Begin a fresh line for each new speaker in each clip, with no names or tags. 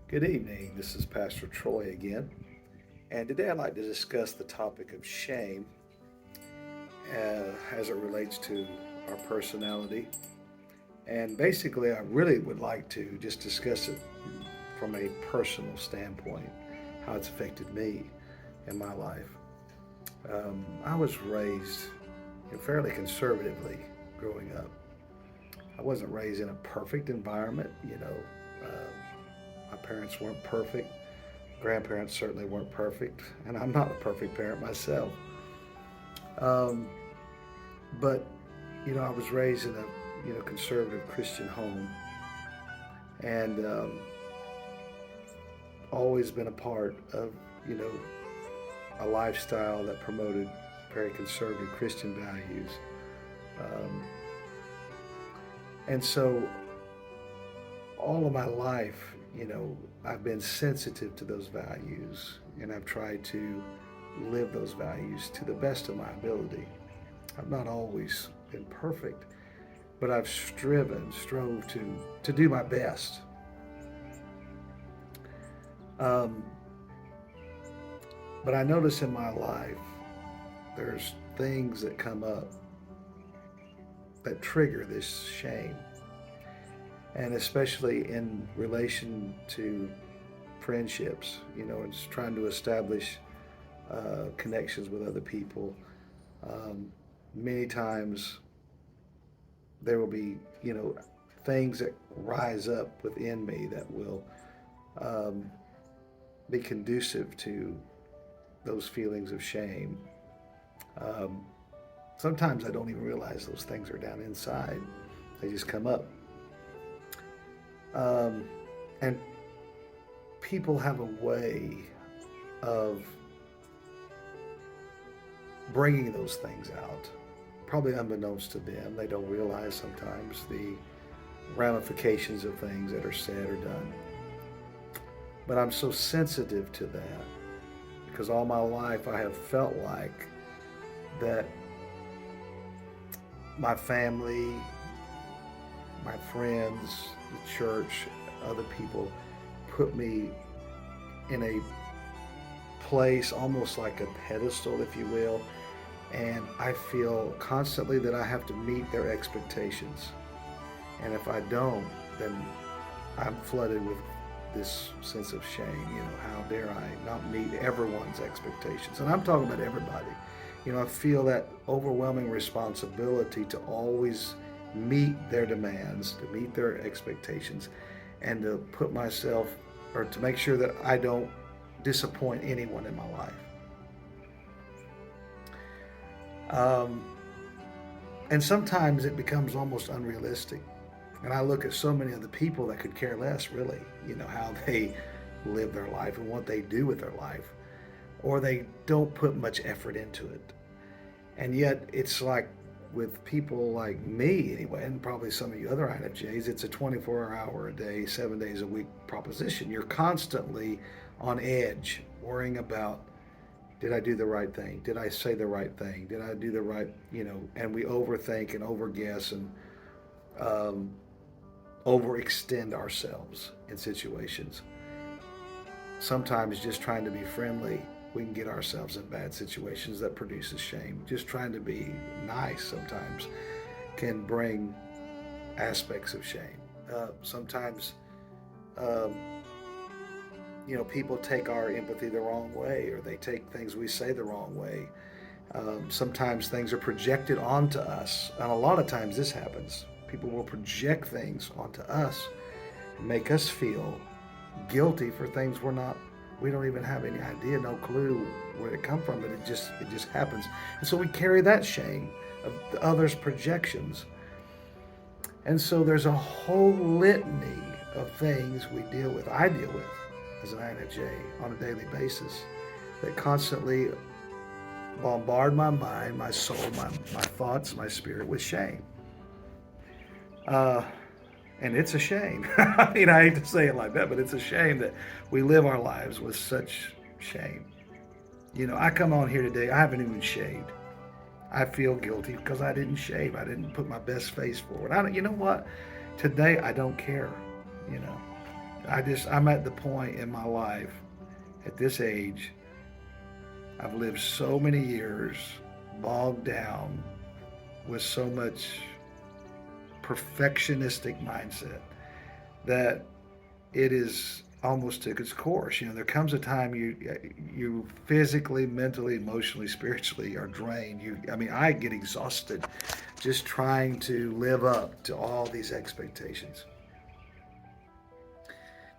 Good evening. This is Pastor Troy again. And today I'd like to discuss the topic of shame as it relates to our personality. And basically, I really would like to just discuss it from a personal standpoint, how it's affected me in my life. I was raised fairly conservatively growing up. I wasn't raised in a perfect environment. My parents weren't perfect. Grandparents certainly weren't perfect, and I'm not a perfect parent myself. Um, but I was raised in a conservative Christian home, and always been a part of you know a lifestyle that promoted very conservative Christian values. Um, and so all of my life, I've been sensitive to those values, and I've tried to live those values to the best of my ability. I've not always been perfect, but I've strove to do my best. Um, but I notice in my life there's things that come up that trigger this shame, and especially in relation to friendships, and just trying to establish connections with other people. Um, Many times there will be things that rise up within me that will um, be conducive to those feelings of shame. Um, Sometimes I don't even realize those things are down inside, they just come up. Um, and people have a way of bringing those things out, probably unbeknownst to them. They don't realize sometimes the ramifications of things that are said or done. But I'm so sensitive to that because all my life I have felt like that my family, my friends, the church, other people put me in a place almost like a pedestal, if you will, and I feel constantly that I have to meet their expectations. And if I don't, then I'm flooded with this sense of shame. How dare I not meet everyone's expectations? And I'm talking about everybody. I feel that overwhelming responsibility to always meet their demands, to meet their expectations, and to put myself, or to make sure that I don't disappoint anyone in my life. Um, and sometimes it becomes almost unrealistic. And I look at so many of the people that could care less, really, how they live their life and what they do with their life, or they don't put much effort into it. And yet, it's like with people like me, anyway, and probably some of you other INFJs, it's a 24-hour a day, 7 days a week proposition. You're constantly on edge, worrying about, did I do the right thing? Did I say the right thing? Did I do the right, and we overthink and overguess and um, overextend ourselves in situations. Sometimes just trying to be friendly, we can get ourselves in bad situations that produces shame. Just trying to be nice sometimes can bring aspects of shame. Sometimes, um, people take our empathy the wrong way, or they take things we say the wrong way. Sometimes things are projected onto us, and a lot of times this happens. People will project things onto us and make us feel guilty for things we don't even have any idea, no clue where it come from, but it just happens. And so we carry that shame of the others' projections. And so there's a whole litany of things I deal with as an INFJ on a daily basis that constantly bombard my mind, my soul, my thoughts, my spirit with shame. Uh, and it's a shame. I mean, I hate to say it like that, but it's a shame that we live our lives with such shame. I come on here today, I haven't even shaved. I feel guilty because I didn't shave. I didn't put my best face forward. You know what? Today I don't care. You know, I'm at the point in my life, at this age, I've lived so many years bogged down with so much perfectionistic mindset that it is almost took its course. There comes a time you physically, mentally, emotionally, spiritually are drained. I get exhausted just trying to live up to all these expectations.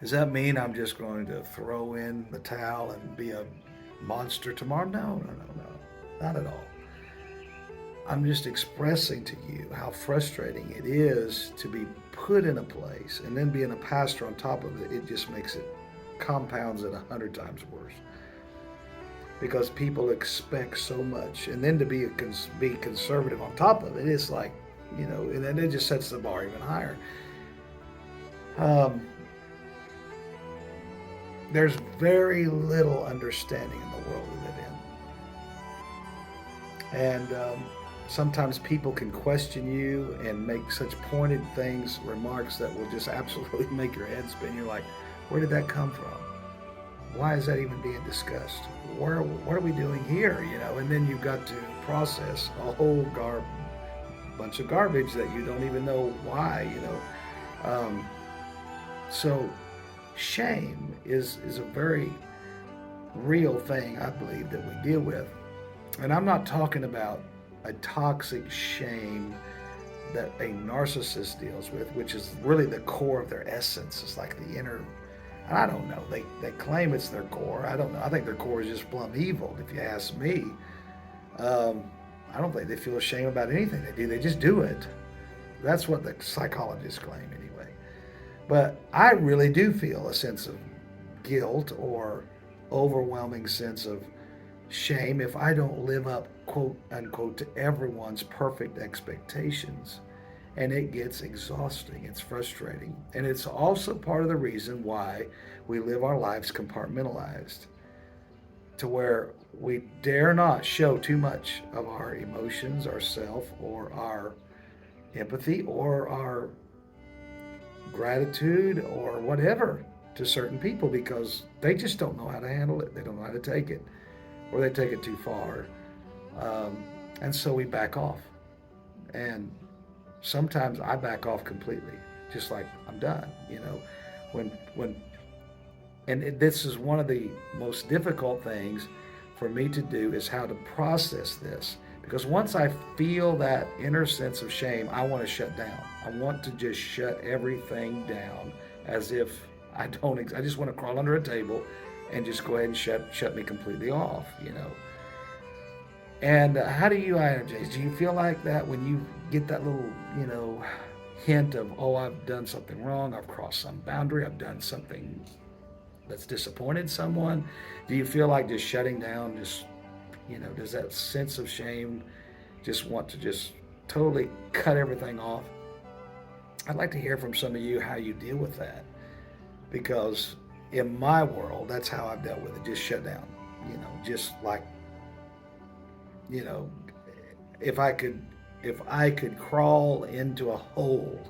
Does that mean I'm just going to throw in the towel and be a monster tomorrow? No, no, no, no, not at all. I'm just expressing to you how frustrating it is to be put in a place, and then being a pastor on top of it, it just makes it compounds it 100 times worse. Because people expect so much, and then to be conservative on top of it, it's like, and then it just sets the bar even higher. There's very little understanding in the world we live in, and sometimes people can question you and make such pointed remarks that will just absolutely make your head spin. You're like, where did that come from? Why is that even being discussed? What are we doing here? And then you've got to process a whole bunch of garbage that you don't even know why. So shame is a very real thing, I believe, that we deal with. And I'm not talking about a toxic shame that a narcissist deals with, which is really the core of their essence. It's like the inner, I don't know, they claim it's their core. I don't know. I think their core is just plumb evil, if you ask me. I don't think they feel ashamed about anything they do. They just do it. That's what the psychologists claim anyway. But I really do feel a sense of guilt or overwhelming sense of shame if I don't live up, quote unquote, to everyone's perfect expectations. And it gets exhausting. It's frustrating. And it's also part of the reason why we live our lives compartmentalized, to where we dare not show too much of our emotions, our self, or our empathy, or our gratitude, or whatever to certain people, because they just don't know how to handle it. They don't know how to take it, or they take it too far. And so we back off. And sometimes I back off completely, just like I'm done. This is one of the most difficult things for me to do, is how to process this. Because once I feel that inner sense of shame, I want to shut down. I want to just shut everything down, as if I just want to crawl under a table and just go ahead and shut me completely off. And how do you INFJs? Do you feel like that when you get that little, hint of, oh, I've done something wrong, I've crossed some boundary, I've done something that's disappointed someone? Do you feel like just shutting down, does that sense of shame just want to just totally cut everything off? I'd like to hear from some of you how you deal with that, because in my world, that's how I've dealt with it. Just shut down, just like, if I could crawl into a hole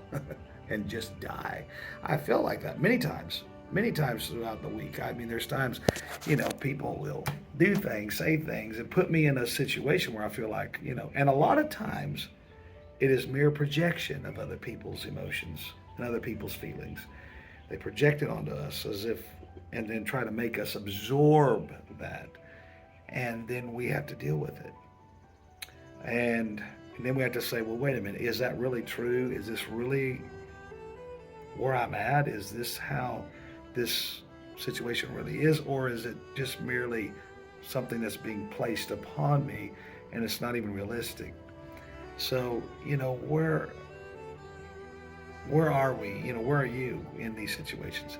and just die. I feel like that many times throughout the week. There's times, people will do things, say things, and put me in a situation where I feel like, and a lot of times it is mere projection of other people's emotions and other people's feelings. They project it onto us and then try to make us absorb that. And then we have to deal with it. And then we have to say, well, wait a minute, is that really true? Is this really where I'm at? Is this how this situation really is? Or is it just merely something that's being placed upon me and it's not even realistic? So, where are we? Where are you in these situations?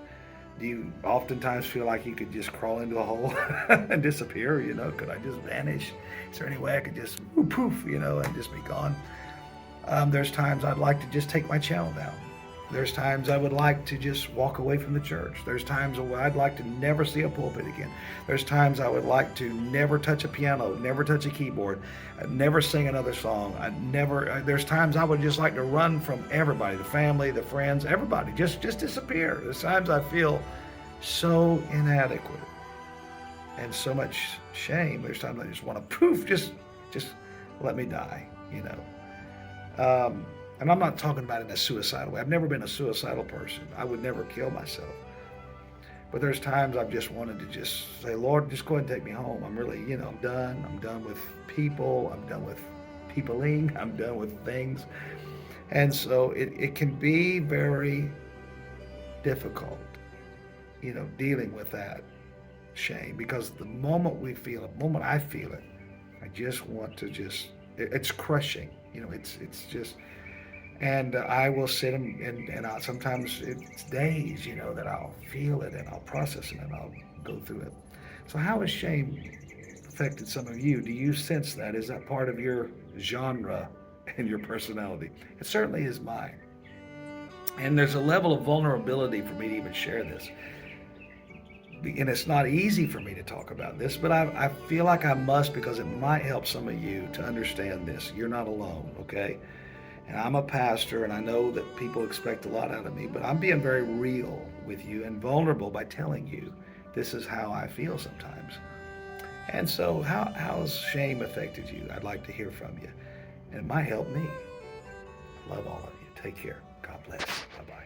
Do you oftentimes feel like you could just crawl into a hole and disappear? Could I just vanish? Is there any way I could just poof, and just be gone? There's times I'd like to just take my channel down There's times I would like to just walk away from the church. There's times where I'd like to never see a pulpit again. There's times I would like to never touch a piano, never touch a keyboard, never sing another song. There's times I would just like to run from everybody, the family, the friends, everybody, just disappear. There's times I feel so inadequate and so much shame. There's times I just want to poof, just let me die, you know. And I'm not talking about it in a suicidal way. I've never been a suicidal person. I would never kill myself. But there's times I've just wanted to just say, Lord, just go ahead and take me home. I'm really, I'm done. I'm done with people. I'm done with peopling. I'm done with things. And so it can be very difficult, dealing with that shame, because the moment we feel it, the moment I feel it, I just want to it's crushing. It's just, and I will sit and sometimes it's days, that I'll feel it and I'll process it and I'll go through it. So how has shame affected some of you? Do you sense that? Is that part of your genre and your personality? It certainly is mine. And there's a level of vulnerability for me to even share this. And it's not easy for me to talk about this, but I feel like I must, because it might help some of you to understand this. You're not alone, okay? And I'm a pastor, and I know that people expect a lot out of me, but I'm being very real with you and vulnerable by telling you this is how I feel sometimes. And so how has shame affected you? I'd like to hear from you. And it might help me. I love all of you. Take care. God bless. Bye-bye.